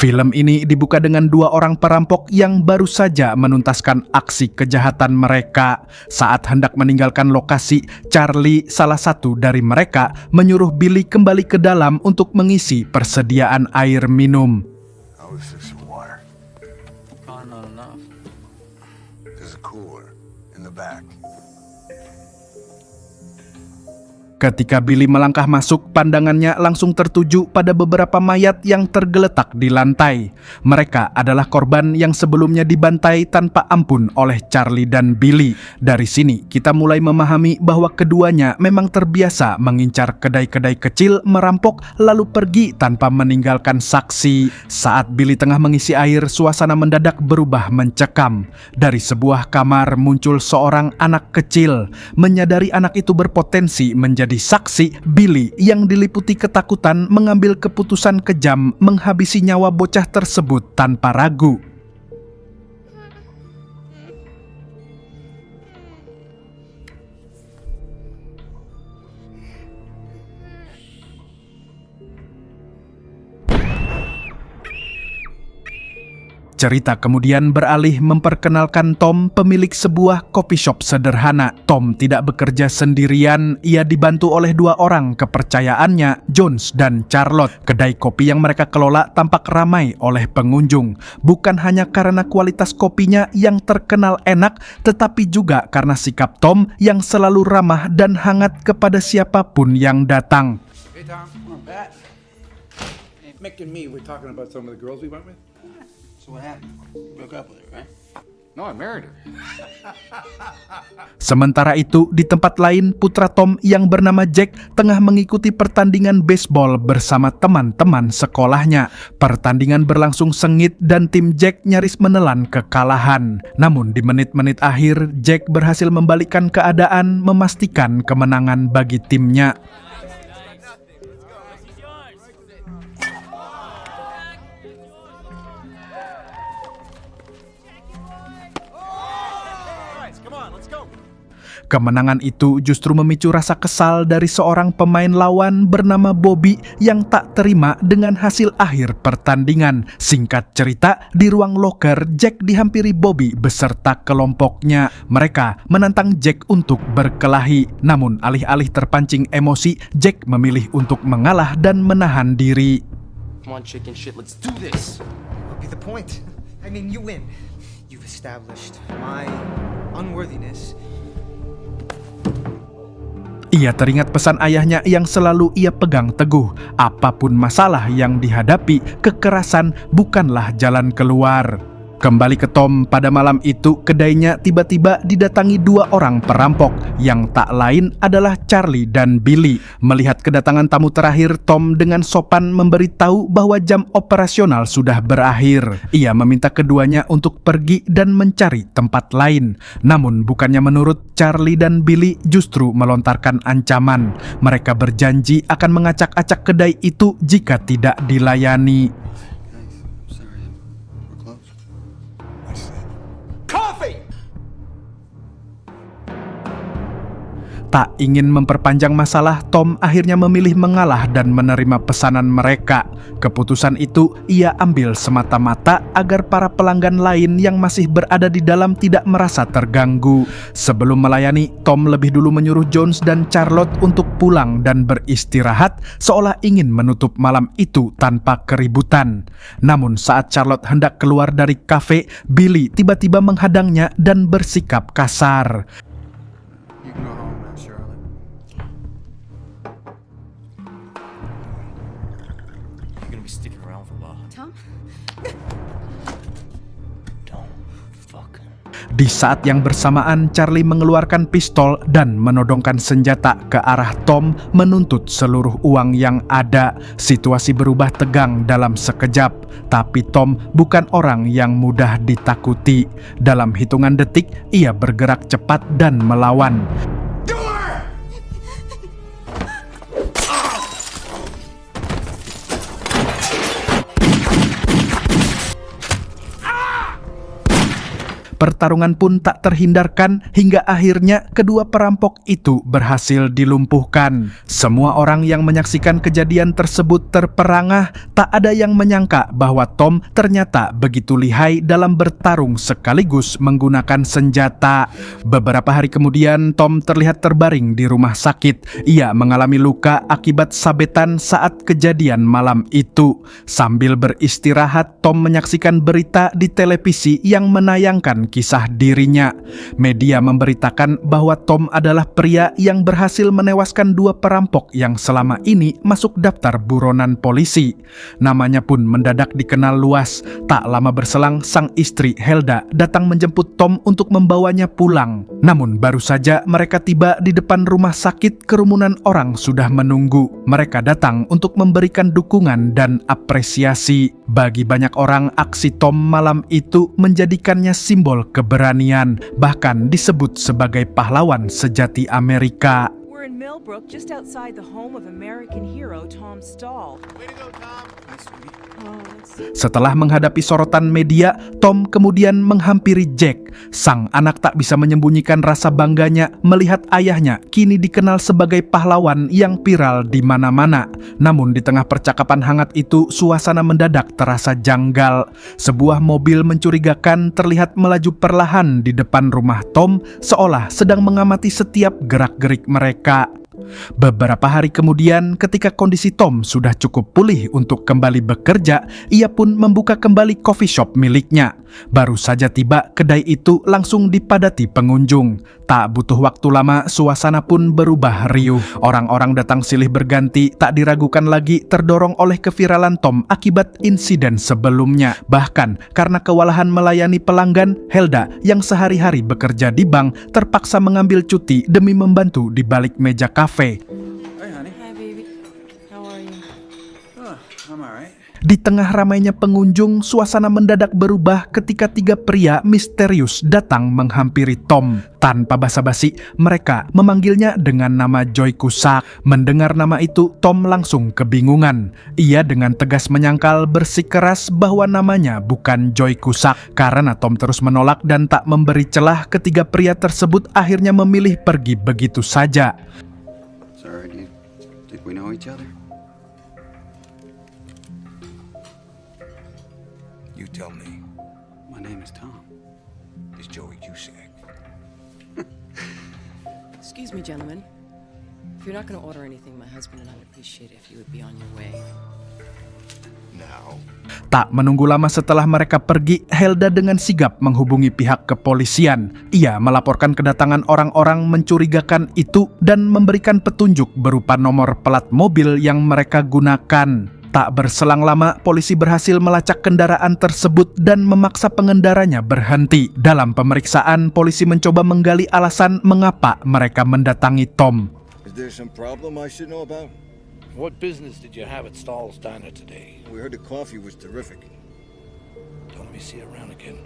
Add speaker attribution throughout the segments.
Speaker 1: Film ini dibuka dengan dua orang perampok yang baru saja menuntaskan aksi kejahatan mereka. Saat hendak meninggalkan lokasi, Charlie, salah satu dari mereka, menyuruh Billy kembali ke dalam untuk mengisi persediaan air minum.
Speaker 2: I was fixing water.
Speaker 3: Oh, not enough.
Speaker 2: There's a cooler in the back.
Speaker 1: Ketika Billy melangkah masuk, pandangannya langsung tertuju pada beberapa mayat yang tergeletak di lantai. Mereka adalah korban yang sebelumnya dibantai tanpa ampun oleh Charlie dan Billy. Dari sini, kita mulai memahami bahwa keduanya memang terbiasa mengincar kedai-kedai kecil, merampok, lalu pergi tanpa meninggalkan saksi. Saat Billy tengah mengisi air, suasana mendadak berubah mencekam. Dari sebuah kamar muncul seorang anak kecil. Menyadari anak itu berpotensi menjadi saksi, Billy yang diliputi ketakutan mengambil keputusan kejam menghabisi nyawa bocah tersebut tanpa ragu. Cerita kemudian beralih memperkenalkan Tom, pemilik sebuah coffee shop sederhana. Tom tidak bekerja sendirian, ia dibantu oleh dua orang kepercayaannya, Jones dan Charlotte. Kedai kopi yang mereka kelola tampak ramai oleh pengunjung. Bukan hanya karena kualitas kopinya yang terkenal enak, tetapi juga karena sikap Tom yang selalu ramah dan hangat kepada siapapun yang datang.
Speaker 3: Hey, Tom. Come on, Pat. Hey, Mick and me, we're talking about some of the girls we went with. So what happened? You broke up with her, right? No, I married her.
Speaker 1: Sementara itu, di tempat lain, putra Tom yang bernama Jack tengah mengikuti pertandingan baseball bersama teman-teman sekolahnya. Pertandingan berlangsung sengit dan tim Jack nyaris menelan kekalahan. Namun di menit-menit akhir, Jack berhasil membalikkan keadaan, memastikan kemenangan bagi timnya. Kemenangan itu justru memicu rasa kesal dari seorang pemain lawan bernama Bobby yang tak terima dengan hasil akhir pertandingan. Singkat cerita, di ruang loker, Jack dihampiri Bobby beserta kelompoknya. Mereka menantang Jack untuk berkelahi. Namun alih-alih terpancing emosi, Jack memilih untuk mengalah dan menahan diri.
Speaker 4: Come on, chicken shit, let's do this.
Speaker 5: What would be the point? I mean, you win. You've established my unworthiness.
Speaker 1: Ia teringat pesan ayahnya yang selalu ia pegang teguh. Apapun masalah yang dihadapi, kekerasan bukanlah jalan keluar. Kembali ke Tom, pada malam itu kedainya tiba-tiba didatangi dua orang perampok yang tak lain adalah Charlie dan Billy. Melihat kedatangan tamu terakhir, Tom dengan sopan memberitahu bahwa jam operasional sudah berakhir. Ia meminta keduanya untuk pergi dan mencari tempat lain. Namun bukannya menurut, Charlie dan Billy justru melontarkan ancaman. Mereka berjanji akan mengacak-acak kedai itu jika tidak dilayani. Tak ingin memperpanjang masalah, Tom akhirnya memilih mengalah dan menerima pesanan mereka. Keputusan itu ia ambil semata-mata agar para pelanggan lain yang masih berada di dalam tidak merasa terganggu. Sebelum melayani, Tom lebih dulu menyuruh Jones dan Charlotte untuk pulang dan beristirahat, seolah ingin menutup malam itu tanpa keributan. Namun saat Charlotte hendak keluar dari kafe, Billy tiba-tiba menghadangnya dan bersikap kasar.
Speaker 3: You can go home now, Charlotte.
Speaker 4: You're gonna be sticking around for a while.
Speaker 6: Tom?
Speaker 4: Don't fucking.
Speaker 1: Di saat yang bersamaan, Charlie mengeluarkan pistol dan menodongkan senjata ke arah Tom, menuntut seluruh uang yang ada. Situasi berubah tegang dalam sekejap, tapi Tom bukan orang yang mudah ditakuti. Dalam hitungan detik, ia bergerak cepat dan melawan. Pertarungan pun tak terhindarkan hingga akhirnya kedua perampok itu berhasil dilumpuhkan. Semua orang yang menyaksikan kejadian tersebut terperangah, tak ada yang menyangka bahwa Tom ternyata begitu lihai dalam bertarung sekaligus menggunakan senjata. Beberapa hari kemudian Tom terlihat terbaring di rumah sakit. Ia mengalami luka akibat sabetan saat kejadian malam itu. Sambil beristirahat, Tom menyaksikan berita di televisi yang menayangkan kisah dirinya. Media memberitakan bahwa Tom adalah pria yang berhasil menewaskan dua perampok yang selama ini masuk daftar buronan polisi. Namanya pun mendadak dikenal luas. Tak lama berselang, sang istri Helda datang menjemput Tom untuk membawanya pulang. Namun baru saja mereka tiba di depan rumah sakit, kerumunan orang sudah menunggu. Mereka datang untuk memberikan dukungan dan apresiasi. Bagi banyak orang, aksi Tom malam itu menjadikannya simbol keberanian, bahkan disebut sebagai pahlawan sejati Amerika.
Speaker 6: We're in Millbrook, just outside the home of American hero Tom Stahl.
Speaker 1: Setelah menghadapi sorotan media, Tom kemudian menghampiri Jack. Sang anak tak bisa menyembunyikan rasa bangganya melihat ayahnya kini dikenal sebagai pahlawan yang viral di mana-mana. Namun di tengah percakapan hangat itu, suasana mendadak terasa janggal. Sebuah mobil mencurigakan terlihat melaju perlahan di depan rumah Tom, seolah sedang mengamati setiap gerak-gerik mereka. Beberapa hari kemudian, ketika kondisi Tom sudah cukup pulih untuk kembali bekerja, ia pun membuka kembali coffee shop miliknya. Baru saja tiba, kedai itu langsung dipadati pengunjung. Tak butuh waktu lama, suasana pun berubah riuh. Orang-orang datang silih berganti, tak diragukan lagi terdorong oleh keviralan Tom akibat insiden sebelumnya. Bahkan karena kewalahan melayani pelanggan, Helda yang sehari-hari bekerja di bank terpaksa mengambil cuti demi membantu di balik meja kafe.
Speaker 3: Hey, honey.
Speaker 6: Hi, baby. How are you?
Speaker 3: Oh, I'm alright.
Speaker 1: Di tengah ramainya pengunjung, suasana mendadak berubah ketika tiga pria misterius datang menghampiri Tom. Tanpa basa-basi, mereka memanggilnya dengan nama Joy Cusack. Mendengar nama itu, Tom langsung kebingungan. Ia dengan tegas menyangkal bersikeras bahwa namanya bukan Joy Cusack. Karena Tom terus menolak dan tak memberi celah, ketiga pria tersebut akhirnya memilih pergi begitu saja.
Speaker 2: Sorry, do you think we know each other? You tell me. My name is Tom. It's Joey Cusack.
Speaker 6: Excuse me, gentlemen. If you're not going to order anything, my husband and I would appreciate it if you would be on your way.
Speaker 2: Now.
Speaker 1: Tak menunggu lama setelah mereka pergi, Helda dengan sigap menghubungi pihak kepolisian. Ia melaporkan kedatangan orang-orang mencurigakan itu dan memberikan petunjuk berupa nomor plat mobil yang mereka gunakan. Tak berselang lama, polisi berhasil melacak kendaraan tersebut dan memaksa pengendaranya berhenti. Dalam pemeriksaan, polisi mencoba menggali alasan mengapa mereka mendatangi Tom.
Speaker 7: Is there some problem I should know about?
Speaker 8: What business did you have at Stahl's Diner today?
Speaker 7: We heard the coffee was terrific.
Speaker 8: Don't let me see you around again.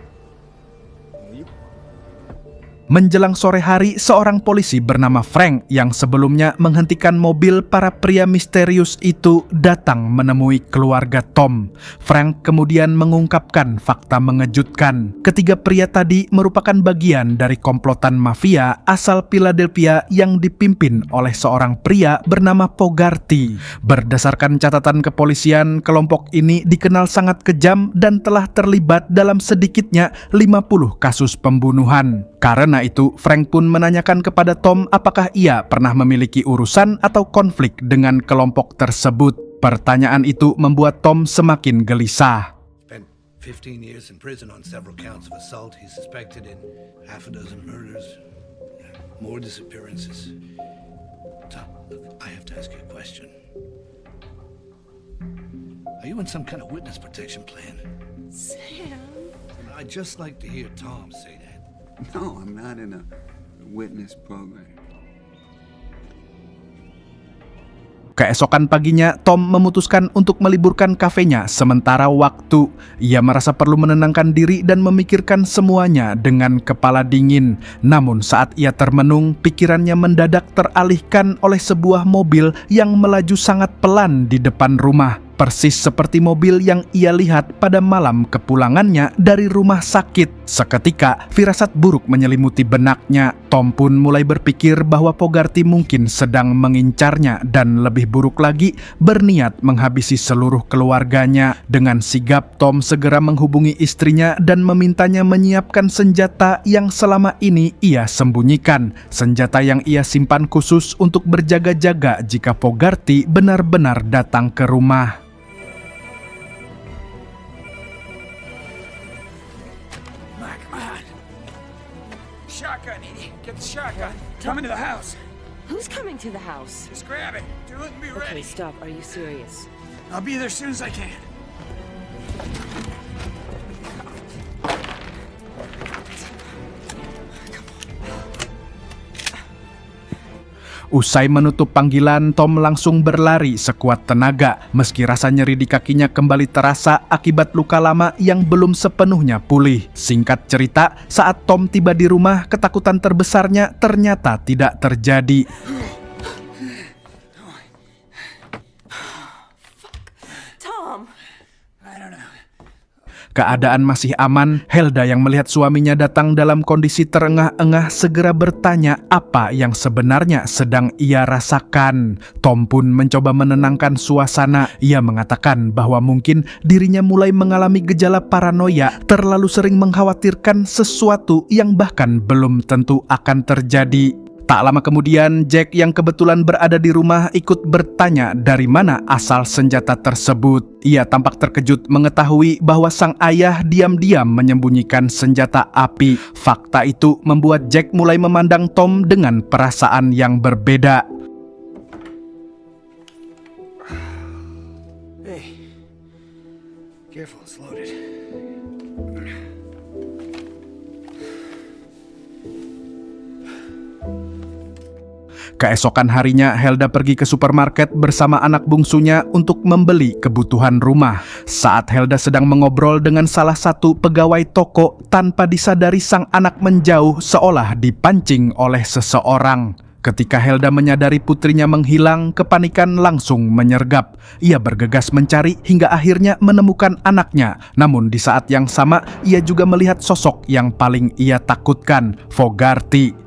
Speaker 1: Menjelang sore hari, seorang polisi bernama Frank yang sebelumnya menghentikan mobil para pria misterius itu datang menemui keluarga Tom. Frank kemudian mengungkapkan fakta mengejutkan. Ketiga pria tadi merupakan bagian dari komplotan mafia asal Philadelphia yang dipimpin oleh seorang pria bernama Fogarty. Berdasarkan catatan kepolisian, kelompok ini dikenal sangat kejam dan telah terlibat dalam sedikitnya 50 kasus pembunuhan. Karena itu, Frank pun menanyakan kepada Tom apakah ia pernah memiliki urusan atau konflik dengan kelompok tersebut. Pertanyaan itu membuat Tom semakin gelisah.
Speaker 8: Spent 15 years in prison on several counts of assault. He's suspected in half a dozen murders, more disappearances. Tom, look, I have to ask you a question. Are you in some kind of witness protection plan?
Speaker 6: Sam.
Speaker 8: I'd just like to hear Tom say that.
Speaker 2: No, I'm not in a witness program.
Speaker 1: Keesokan paginya, Tom memutuskan untuk meliburkan kafenya sementara waktu. Ia merasa perlu menenangkan diri dan memikirkan semuanya dengan kepala dingin. Namun saat ia termenung, pikirannya mendadak teralihkan oleh sebuah mobil yang melaju sangat pelan di depan rumah. persis seperti mobil yang ia lihat pada malam kepulangannya dari rumah sakit. Seketika, firasat buruk menyelimuti benaknya. Tom pun mulai berpikir bahwa Fogarty mungkin sedang mengincarnya dan lebih buruk lagi, berniat menghabisi seluruh keluarganya. Dengan sigap, Tom segera menghubungi istrinya dan memintanya menyiapkan senjata yang selama ini ia sembunyikan. Senjata yang ia simpan khusus untuk berjaga-jaga jika Fogarty benar-benar datang ke rumah.
Speaker 3: Shotgun, Edie. Get the shotgun. Come into the house.
Speaker 6: Who's coming to the house?
Speaker 3: Just grab it. Do it and be
Speaker 6: Okay,
Speaker 3: ready.
Speaker 6: stop. Are you serious?
Speaker 3: I'll be there as soon as I can.
Speaker 1: Usai menutup panggilan, Tom langsung berlari sekuat tenaga, meski rasa nyeri di kakinya kembali terasa akibat luka lama yang belum sepenuhnya pulih. Singkat cerita, saat Tom tiba di rumah, ketakutan terbesarnya ternyata tidak terjadi.
Speaker 6: Tom!
Speaker 3: I don't know.
Speaker 1: Keadaan masih aman, Helda yang melihat suaminya datang dalam kondisi terengah-engah segera bertanya apa yang sebenarnya sedang ia rasakan. Tom pun mencoba menenangkan suasana. Ia mengatakan bahwa mungkin dirinya mulai mengalami gejala paranoia, terlalu sering mengkhawatirkan sesuatu yang bahkan belum tentu akan terjadi. Tak lama kemudian, Jack yang kebetulan berada di rumah ikut bertanya dari mana asal senjata tersebut. Ia tampak terkejut mengetahui bahwa sang ayah diam-diam menyembunyikan senjata api. Fakta itu membuat Jack mulai memandang Tom dengan perasaan yang berbeda.
Speaker 3: Hey. Careful, it's loaded.
Speaker 1: Keesokan harinya, Helda pergi ke supermarket bersama anak bungsunya untuk membeli kebutuhan rumah. Saat Helda sedang mengobrol dengan salah satu pegawai toko, tanpa disadari sang anak menjauh seolah dipancing oleh seseorang. Ketika Helda menyadari putrinya menghilang, kepanikan langsung menyergap. Ia bergegas mencari hingga akhirnya menemukan anaknya. Namun di saat yang sama, ia juga melihat sosok yang paling ia takutkan, Fogarty.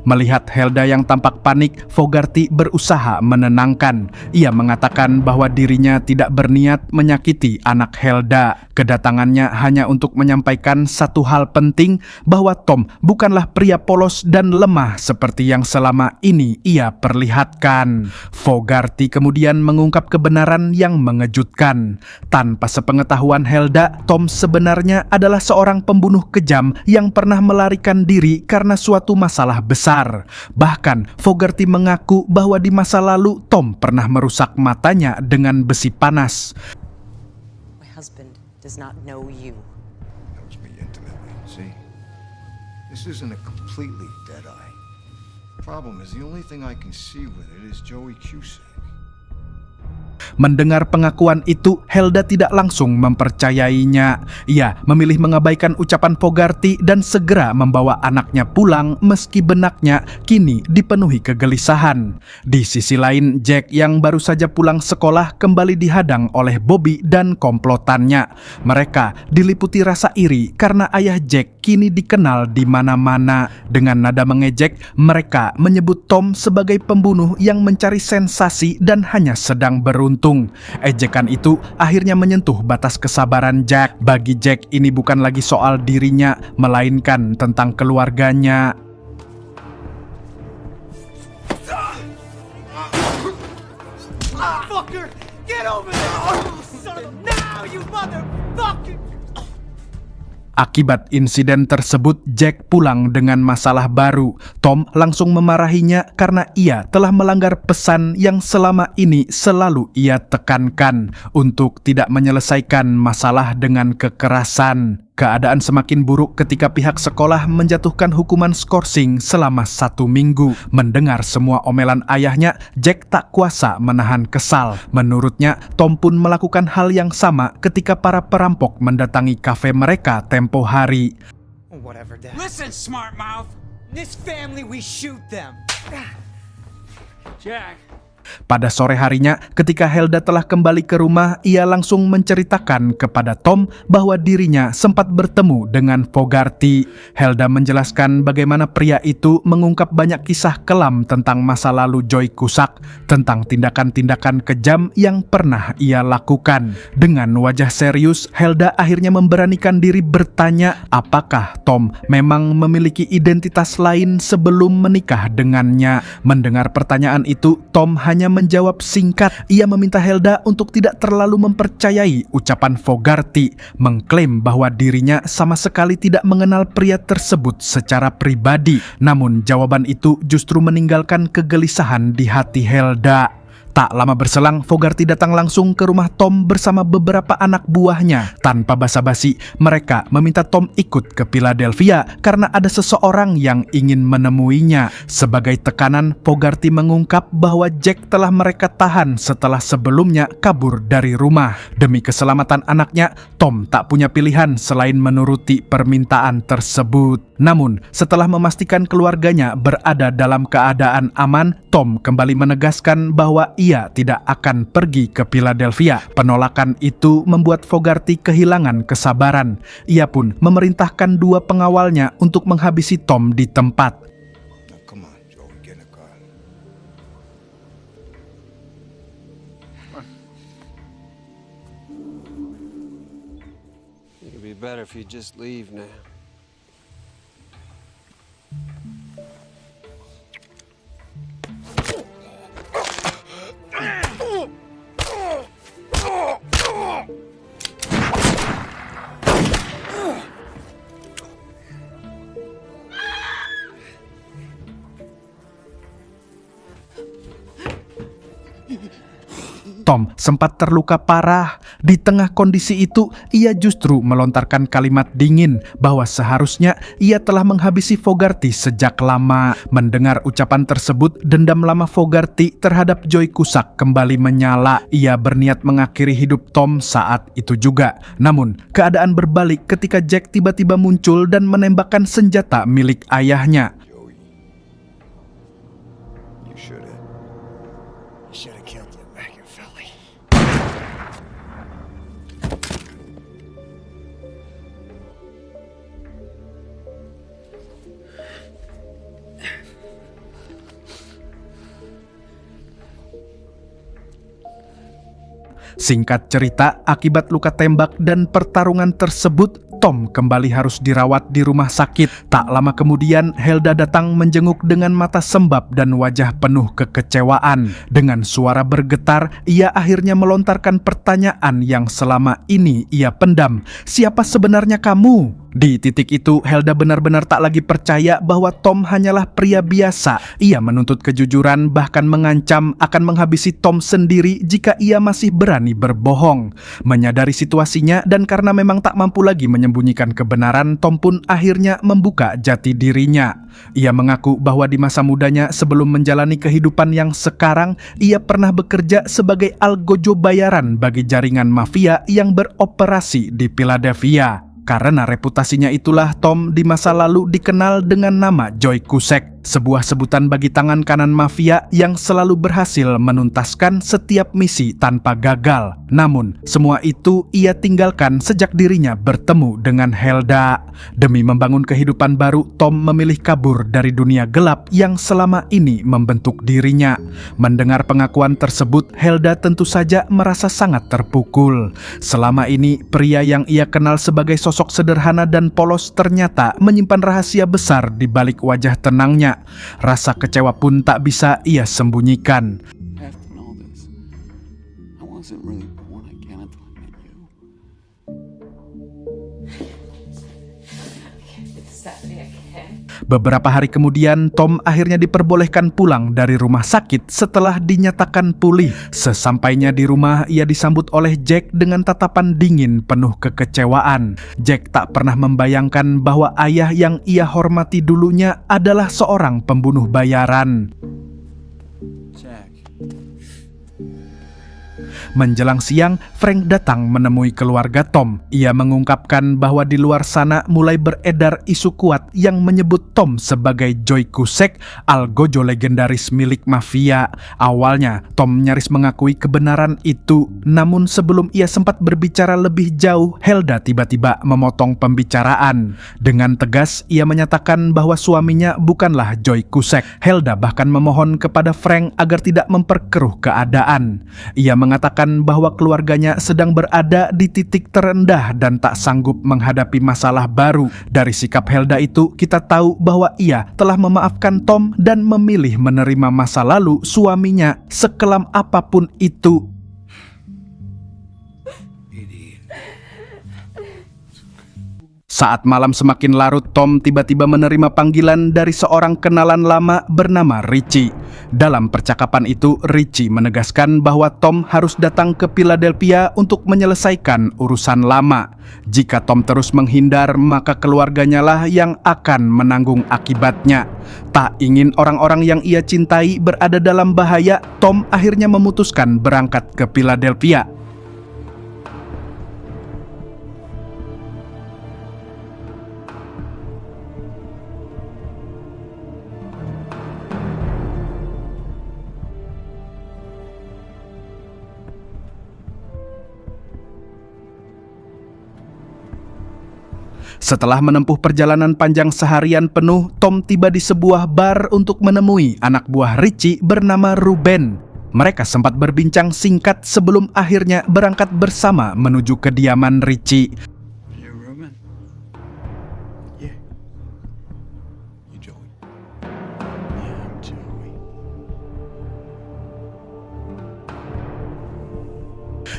Speaker 1: Melihat Helda yang tampak panik, Fogarty berusaha menenangkan. Ia mengatakan bahwa dirinya tidak berniat menyakiti anak Helda. Kedatangannya hanya untuk menyampaikan satu hal penting, bahwa Tom bukanlah pria polos dan lemah seperti yang selama ini ia perlihatkan. Fogarty kemudian mengungkap kebenaran yang mengejutkan. Tanpa sepengetahuan Helda, Tom sebenarnya adalah seorang pembunuh kejam yang pernah melarikan diri karena suatu masalah besar. Bahkan, Fogarty mengaku bahwa di masa lalu Tom pernah merusak matanya dengan besi panas.
Speaker 9: My husband does not know you.
Speaker 7: Knows me intimately. See? This isn't a completely dead eye. Problem is, the only thing I can see with it is Joey Cusack.
Speaker 1: Mendengar pengakuan itu, Helda tidak langsung mempercayainya. Ia memilih mengabaikan ucapan Fogarty dan segera membawa anaknya pulang meski benaknya kini dipenuhi kegelisahan. Di sisi lain, Jack yang baru saja pulang sekolah kembali dihadang oleh Bobby dan komplotannya. Mereka diliputi rasa iri karena ayah Jack kini dikenal di mana-mana. Dengan nada mengejek, mereka menyebut Tom sebagai pembunuh yang mencari sensasi dan hanya sedang beruntung. Ejekan itu akhirnya menyentuh batas kesabaran Jack. Bagi Jack, ini bukan lagi soal dirinya, melainkan tentang keluarganya.
Speaker 5: Fucker! Get over there! Son of a... Now, you motherfucker!
Speaker 1: Akibat insiden tersebut, Jack pulang dengan masalah baru. Tom langsung memarahinya karena ia telah melanggar pesan yang selama ini selalu ia tekankan untuk tidak menyelesaikan masalah dengan kekerasan. Keadaan semakin buruk ketika pihak sekolah menjatuhkan hukuman skorsing selama 1 minggu. Mendengar semua omelan ayahnya, Jack tak kuasa menahan kesal. Menurutnya, Tom pun melakukan hal yang sama ketika para perampok mendatangi kafe mereka tempo hari.
Speaker 5: Whatever, Dad.
Speaker 3: Listen, smart mouth.
Speaker 5: This family, we shoot them.
Speaker 3: Jack.
Speaker 1: Pada sore harinya, ketika Helda telah kembali ke rumah, ia langsung menceritakan kepada Tom bahwa dirinya sempat bertemu dengan Fogarty. Helda menjelaskan bagaimana pria itu mengungkap banyak kisah kelam tentang masa lalu Joey Cusack, tentang tindakan-tindakan kejam yang pernah ia lakukan. Dengan wajah serius, Helda akhirnya memberanikan diri bertanya apakah Tom memang memiliki identitas lain sebelum menikah dengannya. Mendengar pertanyaan itu, Tom hanya menjawab singkat. Ia meminta Helda untuk tidak terlalu mempercayai ucapan Fogarty, mengklaim bahwa dirinya sama sekali tidak mengenal pria tersebut secara pribadi. Namun jawaban itu justru meninggalkan kegelisahan di hati Helda. Tak lama berselang, Fogarty datang langsung ke rumah Tom bersama beberapa anak buahnya. Tanpa basa-basi, mereka meminta Tom ikut ke Philadelphia karena ada seseorang yang ingin menemuinya. Sebagai tekanan, Fogarty mengungkap bahwa Jack telah mereka tahan setelah sebelumnya kabur dari rumah. Demi keselamatan anaknya, Tom tak punya pilihan selain menuruti permintaan tersebut. Namun, setelah memastikan keluarganya berada dalam keadaan aman, Tom kembali menegaskan bahwa ia tidak akan pergi ke Philadelphia. Penolakan itu membuat Fogarty kehilangan kesabaran. Ia pun memerintahkan 2 pengawalnya untuk menghabisi Tom di tempat.
Speaker 7: Now, come on, Joey, get in the car.
Speaker 2: It'd be better if you just leave now.
Speaker 1: Tom sempat terluka parah. Di tengah kondisi itu, ia justru melontarkan kalimat dingin bahwa seharusnya ia telah menghabisi Fogarty sejak lama. Mendengar ucapan tersebut, dendam lama Fogarty terhadap Joey Cusack kembali menyala. Ia berniat mengakhiri hidup Tom saat itu juga. Namun, keadaan berbalik ketika Jack tiba-tiba muncul dan menembakkan senjata milik ayahnya.
Speaker 7: Joey, you should have killed him back in Philly.
Speaker 1: Singkat cerita, akibat luka tembak dan pertarungan tersebut, Tom kembali harus dirawat di rumah sakit. Tak lama kemudian, Helda datang menjenguk dengan mata sembab dan wajah penuh kekecewaan. Dengan suara bergetar, ia akhirnya melontarkan pertanyaan yang selama ini ia pendam. Siapa sebenarnya kamu? Di titik itu, Helda benar-benar tak lagi percaya bahwa Tom hanyalah pria biasa. Ia menuntut kejujuran, bahkan mengancam akan menghabisi Tom sendiri jika ia masih berani berbohong. Menyadari situasinya dan karena memang tak mampu lagi menyembunyikan kebenaran, Tom pun akhirnya membuka jati dirinya. Ia mengaku bahwa di masa mudanya sebelum menjalani kehidupan yang sekarang, ia pernah bekerja sebagai algojo bayaran bagi jaringan mafia yang beroperasi di Philadelphia. Karena reputasinya itulah Tom di masa lalu dikenal dengan nama Joey Cusack, sebuah sebutan bagi tangan kanan mafia yang selalu berhasil menuntaskan setiap misi tanpa gagal. Namun, semua itu ia tinggalkan sejak dirinya bertemu dengan Helda. Demi membangun kehidupan baru, Tom memilih kabur dari dunia gelap yang selama ini membentuk dirinya. Mendengar pengakuan tersebut, Helda tentu saja merasa sangat terpukul. Selama ini, pria yang ia kenal sebagai sosok sederhana dan polos ternyata menyimpan rahasia besar di balik wajah tenangnya. Rasa kecewa pun tak bisa ia sembunyikan.
Speaker 2: After all this, I wasn't really born again until I met you.
Speaker 1: Beberapa hari kemudian, Tom akhirnya diperbolehkan pulang dari rumah sakit setelah dinyatakan pulih. Sesampainya di rumah, ia disambut oleh Jack dengan tatapan dingin penuh kekecewaan. Jack tak pernah membayangkan bahwa ayah yang ia hormati dulunya adalah seorang pembunuh bayaran.
Speaker 3: Jack.
Speaker 1: Menjelang siang, Frank datang menemui keluarga Tom. Ia mengungkapkan bahwa di luar sana mulai beredar isu kuat yang menyebut Tom sebagai Joey Cusack, algojo legendaris milik mafia. Awalnya, Tom nyaris mengakui kebenaran itu. Namun sebelum ia sempat berbicara lebih jauh, Helda tiba-tiba memotong pembicaraan. Dengan tegas, ia menyatakan bahwa suaminya bukanlah Joey Cusack. Helda bahkan memohon kepada Frank agar tidak memperkeruh keadaan. Ia mengatakan bahwa keluarganya sedang berada di titik terendah dan tak sanggup menghadapi masalah baru. Dari sikap Helda itu, kita tahu bahwa ia telah memaafkan Tom dan memilih menerima masa lalu suaminya, sekelam apapun itu. Saat malam semakin larut, Tom tiba-tiba menerima panggilan dari seorang kenalan lama bernama Richie. Dalam percakapan itu, Richie menegaskan bahwa Tom harus datang ke Philadelphia untuk menyelesaikan urusan lama. Jika Tom terus menghindar, maka keluarganya lah yang akan menanggung akibatnya. Tak ingin orang-orang yang ia cintai berada dalam bahaya, Tom akhirnya memutuskan berangkat ke Philadelphia. Setelah menempuh perjalanan panjang seharian penuh, Tom tiba di sebuah bar untuk menemui anak buah Richie bernama Ruben. Mereka sempat berbincang singkat sebelum akhirnya berangkat bersama menuju kediaman Richie.
Speaker 2: You Ruben? Yeah. You Joey? Yeah, I'm Joey.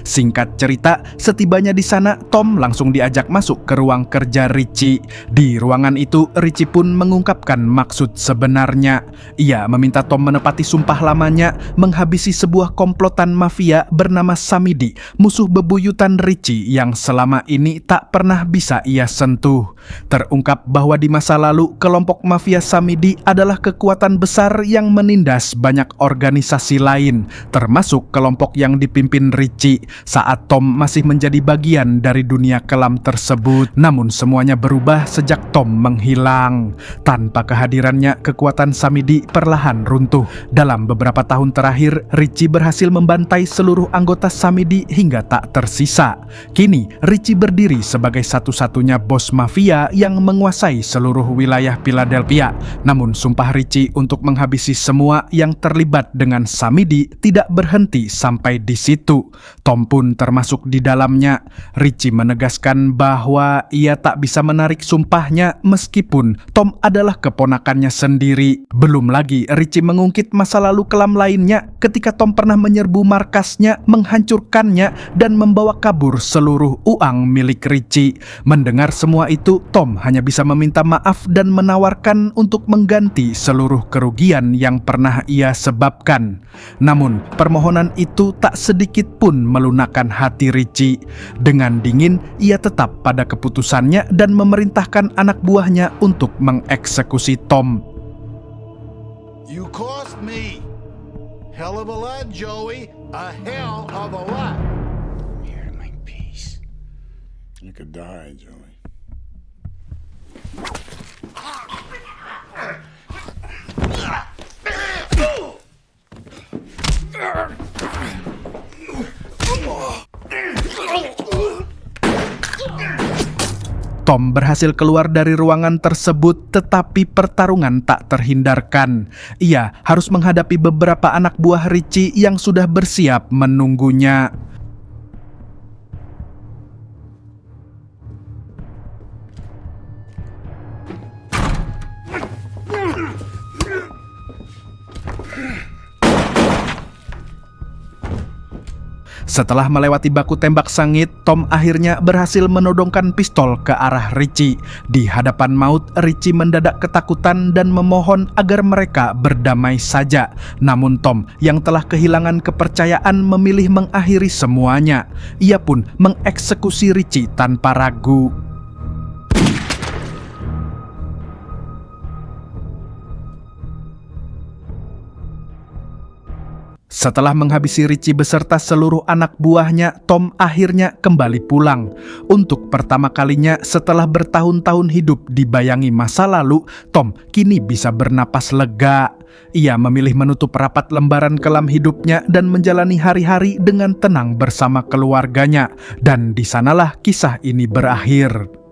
Speaker 1: Singkat cerita, setibanya di sana, Tom langsung diajak masuk ke ruang kerja Richie. Di ruangan itu, Richie pun mengungkapkan maksud sebenarnya. Ia meminta Tom menepati sumpah lamanya, menghabisi sebuah komplotan mafia bernama Samidi, musuh bebuyutan Richie yang selama ini tak pernah bisa ia sentuh. Terungkap bahwa di masa lalu, kelompok mafia Samidi adalah kekuatan besar yang menindas banyak organisasi lain, termasuk kelompok yang dipimpin Richie. Saat Tom masih menjadi bagian dari dunia kelam tersebut. Namun semuanya berubah sejak Tom menghilang. Tanpa kehadirannya, kekuatan Samidi perlahan runtuh. Dalam beberapa tahun terakhir, Richie berhasil membantai seluruh anggota Samidi hingga tak tersisa. Kini, Richie berdiri sebagai satu-satunya bos mafia yang menguasai seluruh wilayah Philadelphia. Namun sumpah Richie untuk menghabisi semua yang terlibat dengan Samidi tidak berhenti sampai di situ. Tom pun termasuk di dalamnya. Richie menegaskan bahwa ia tak bisa menarik sumpahnya meskipun Tom adalah keponakannya sendiri. Belum lagi Richie mengungkit masa lalu kelam lainnya ketika Tom pernah menyerbu markasnya, menghancurkannya, dan membawa kabur seluruh uang milik Richie. Mendengar semua itu, Tom hanya bisa meminta maaf dan menawarkan untuk mengganti seluruh kerugian yang pernah ia sebabkan. Namun, permohonan itu tak sedikit pun melunakkan hati Richie. Dengan dingin, ia tetap pada keputusannya dan memerintahkan anak buahnya untuk mengeksekusi Tom.
Speaker 7: You cost me hell of a lot, Joey. A hell of a lot.
Speaker 2: I'm here to make peace. You could die, Joey.
Speaker 1: Tom berhasil keluar dari ruangan tersebut, tetapi pertarungan tak terhindarkan. Ia harus menghadapi beberapa anak buah Richie yang sudah bersiap menunggunya. Setelah melewati baku tembak sengit, Tom akhirnya berhasil menodongkan pistol ke arah Richie. Di hadapan maut, Richie mendadak ketakutan dan memohon agar mereka berdamai saja. Namun Tom, yang telah kehilangan kepercayaan, memilih mengakhiri semuanya. Ia pun mengeksekusi Richie tanpa ragu. Setelah menghabisi Richie beserta seluruh anak buahnya, Tom akhirnya kembali pulang. Untuk pertama kalinya setelah bertahun-tahun hidup dibayangi masa lalu, Tom kini bisa bernapas lega. Ia memilih menutup rapat lembaran kelam hidupnya dan menjalani hari-hari dengan tenang bersama keluarganya. Dan di sanalah kisah ini berakhir.